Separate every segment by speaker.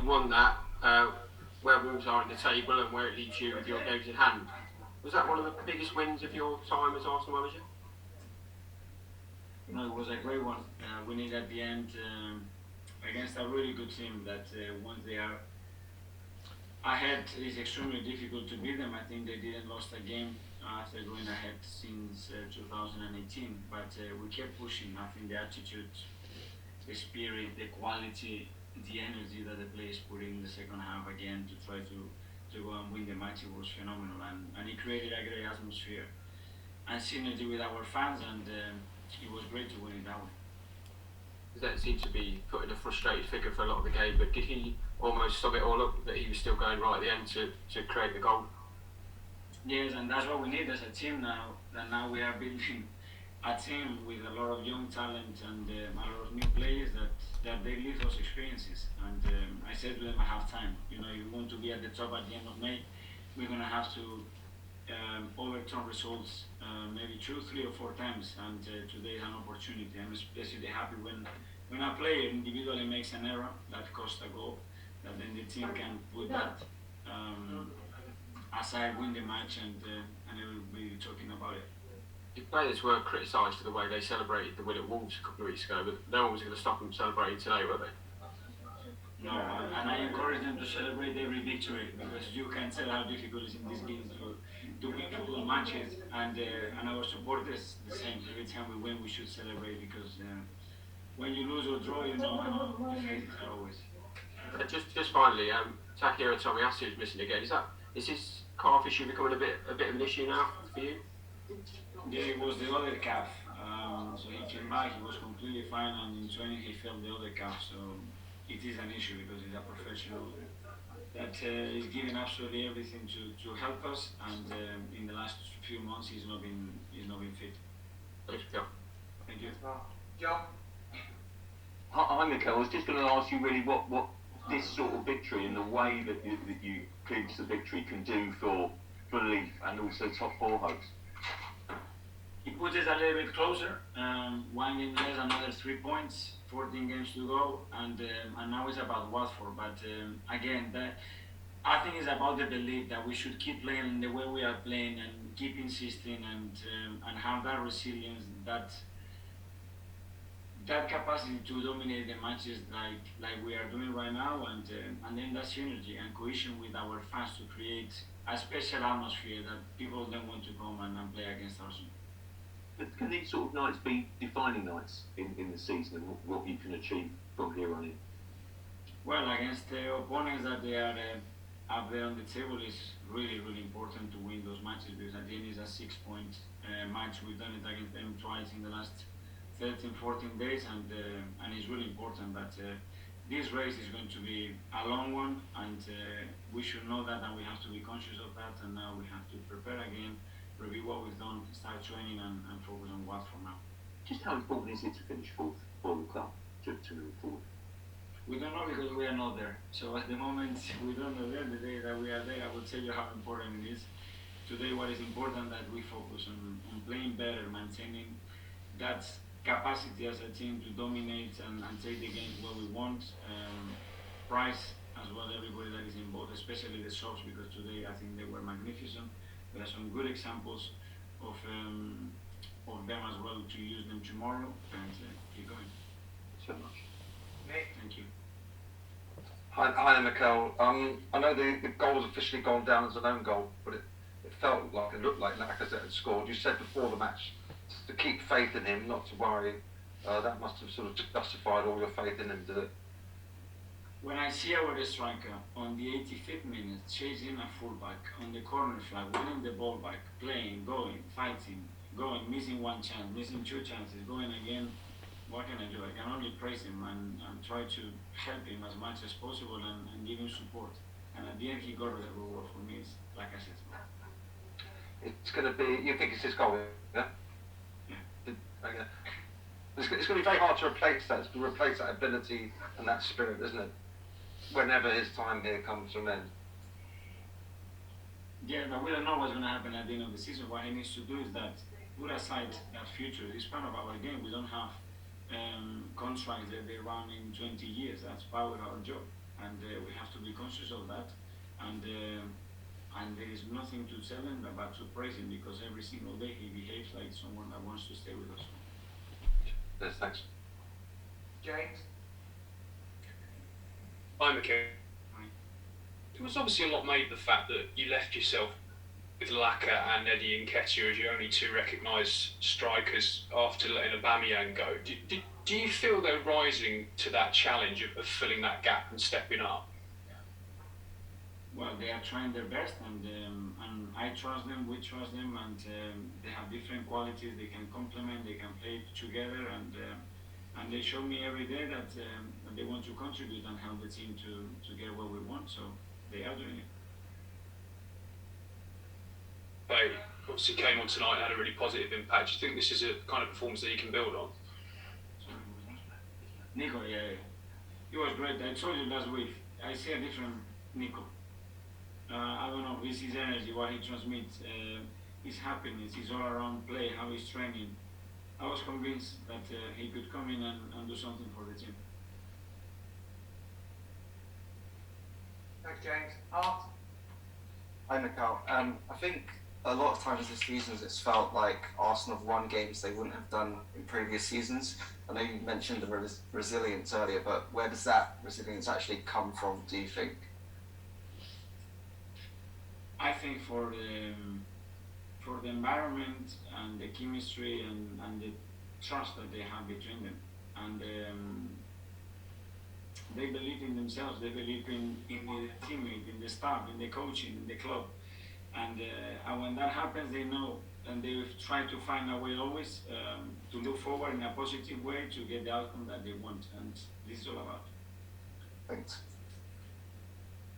Speaker 1: won that, where Wolves are in the table and where it leaves you with your games in hand. Was that one of the biggest wins of your time as Arsenal manager?
Speaker 2: No, it was a great one. Winning at the end against a really good team that once they are ahead, it's extremely difficult to beat them. I think they didn't lost a game after going ahead since 2018, but we kept pushing. I think the attitude, the spirit, the quality, the energy that the players put in the second half again to try to go and win the match, it was phenomenal, and it created a great atmosphere and synergy with our fans, and it was great to win it that way.
Speaker 1: That seemed to be putting a frustrated figure for a lot of the game, but did he almost sum it all up that he was still going right at the end to create the goal?
Speaker 2: Yes, and that's what we need as a team now. That now we are building a team with a lot of young talent and a lot of new players that they live those experiences. And I said to them at halftime, you know, you want to be at the top at the end of May, we're going to have to overturn results maybe 2, 3, or 4 times, and today is an opportunity. I'm especially happy when a player individually makes an error that costs a goal, that then the team can put that aside, win the match, and they will be talking about it.
Speaker 1: The players were criticised for the way they celebrated the win at Wolves a couple of weeks ago, but no one was going to stop them celebrating today, were they?
Speaker 2: No, and I encourage them to celebrate every victory, because you can tell how difficult it is in these games to win football matches, and our supporters the same. Every time we win, we should celebrate, because when you lose or draw, you know how the faces are always.
Speaker 1: Just finally, Takehiro Tomiyasu is missing again. Is his calf issue becoming a bit of an issue now for you?
Speaker 2: Yeah, it was the other calf. So he came back, he was completely fine, and in training he felt the other calf. So it is an issue because he's a professional that is giving absolutely everything to help us. And in the last few months, he's not been fit.
Speaker 1: Thanks, Phil.
Speaker 2: Thank you.
Speaker 3: John.
Speaker 4: Hi, Mikel. I was just going to ask you really what this sort of victory and the way that you clinched the victory can do for Leaf and also top 4 hopes.
Speaker 2: It puts us a little bit closer. 1 game less, another 3 points, 14 games to go, and now it's about Watford. But again, I think it's about the belief that we should keep playing the way we are playing and keep insisting and have that resilience, that capacity to dominate the matches like we are doing right now, and then that synergy and cohesion with our fans to create a special atmosphere that people then want to come and play against Arsenal.
Speaker 4: But can these sort of nights be defining nights in the season and what you can achieve from here on in?
Speaker 2: Well, against the opponents that they are up there on the table, is really, really important to win those matches, because at the end it's a 6-point match. We've done it against them twice in the last 13, 14 days, and it's really important that this race is going to be a long one, and we should know that, and we have to be conscious of that, and now we have to prepare again, review what we've done, start training, and focus on what for now.
Speaker 4: Just how important is it to finish 4th for the club to move forward?
Speaker 2: We don't know, because we are not there. So at the moment, we don't know there. The day that we are there, I will tell you how important it is. Today, what is important that we focus on playing better, maintaining that capacity as a team to dominate and take the game where we want. Price as well, everybody that is involved, especially the subs, because today I think they were magnificent. There are some good examples of them as well, to use them tomorrow, and keep going.
Speaker 4: So much.
Speaker 2: Thank you.
Speaker 3: Hi, Mikel. I know the goal's officially gone down as an own goal, but it looked like Lacazette had scored. You said before the match to keep faith in him, not to worry. That must have sort of justified all your faith in him, did it?
Speaker 2: When I see our striker on the 85th minute chasing a fullback on the corner flag, winning the ball back, playing, going, fighting, going, missing 1 chance, missing 2 chances, going again, what can I do? I can only praise him and try to help him as much as possible and give him support. And at the end, he got the reward for me, like I said.
Speaker 3: It's going to be, you think it's his goal, yeah?
Speaker 2: Yeah.
Speaker 3: Okay. It's going to be very hard to replace that ability and that spirit, isn't it? Whenever his time here comes to an end.
Speaker 2: Yeah, but we don't know what's going to happen at the end of the season. What he needs to do is that put aside that future. It's part of our game. We don't have contracts that they run in 20 years. That's part of our job. and we have to be conscious of that. And there is nothing to tell him but to praise him, because every single day he behaves like someone that wants to stay with us.
Speaker 3: Yes, thanks.
Speaker 5: James?
Speaker 6: Hi, Mikel.
Speaker 2: Hi.
Speaker 6: There was obviously a lot made of the fact that you left yourself with Laka and Eddie Nketiah as your only two recognised strikers after letting Aubameyang go. Do you feel they're rising to that challenge of filling that gap and stepping up?
Speaker 2: Well, they are trying their best, and I trust them, we trust them, and they have different qualities. They can complement, they can play together, and they show me every day that they want to contribute and help the team to get what we want. So they are doing it.
Speaker 6: They obviously came on tonight and had a really positive impact. Do you think this is a kind of performance that you can build on?
Speaker 2: Nico, yeah, he was great. I told you last week, I see a different Nico. I don't know, it's his energy, what he transmits, his happiness, his all-around play, how he's training. I was convinced that he could come in and do something for the team.
Speaker 5: Thanks, James. Art?
Speaker 7: Hi, Mikel. I think a lot of times this season it's felt like Arsenal have won games they wouldn't have done in previous seasons. I know you mentioned the resilience earlier, but where does that resilience actually come from, do you think?
Speaker 2: I think for the environment and the chemistry and the trust that they have between them, and they believe in themselves, they believe in the teammate, in the staff, in the coaching, in the club, and when that happens, they know, and they try to find a way always to look forward in a positive way to get the outcome that they want, and this is all about.
Speaker 7: Thanks.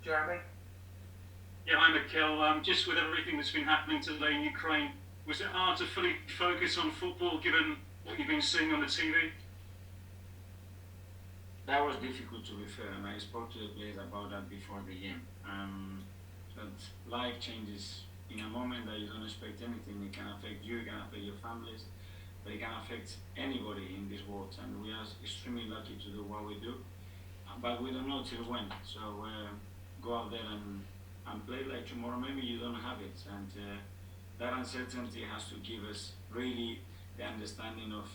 Speaker 5: Jeremy?
Speaker 8: Yeah, hi Mikel. Just with everything that's been happening today in Ukraine, was it hard to fully focus on football given what you've been seeing on the TV?
Speaker 2: That was difficult, to be fair, and I spoke to the players about that before the game. That life changes in a moment that you don't expect anything. It can affect you, it can affect your families, but it can affect anybody in this world, and we are extremely lucky to do what we do, but we don't know till when. So go out there and play like tomorrow maybe you don't have it, and that uncertainty has to give us really the understanding of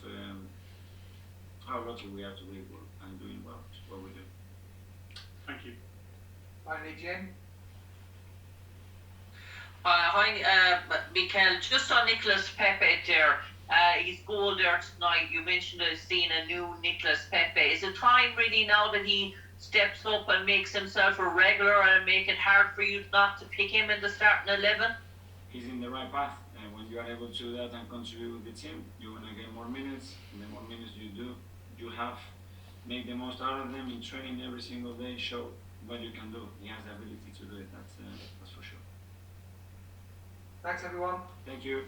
Speaker 2: how lucky we are to be able and doing what we do.
Speaker 8: Thank you.
Speaker 5: Finally, Jim?
Speaker 9: Hi, Mikel. Just on Nicolas Pepe there, his goal there tonight, you mentioned seeing a new Nicolas Pepe. Is it time really now that he steps up and makes himself a regular and make it hard for you not to pick him in the starting 11?
Speaker 2: He's in the right path, and when you are able to do that and contribute with the team, you're going to get more minutes, and the more minutes you do, you have make the most out of them in training every single day, show what you can do. He has the ability to do it, that's for sure.
Speaker 5: Thanks, everyone.
Speaker 2: Thank you.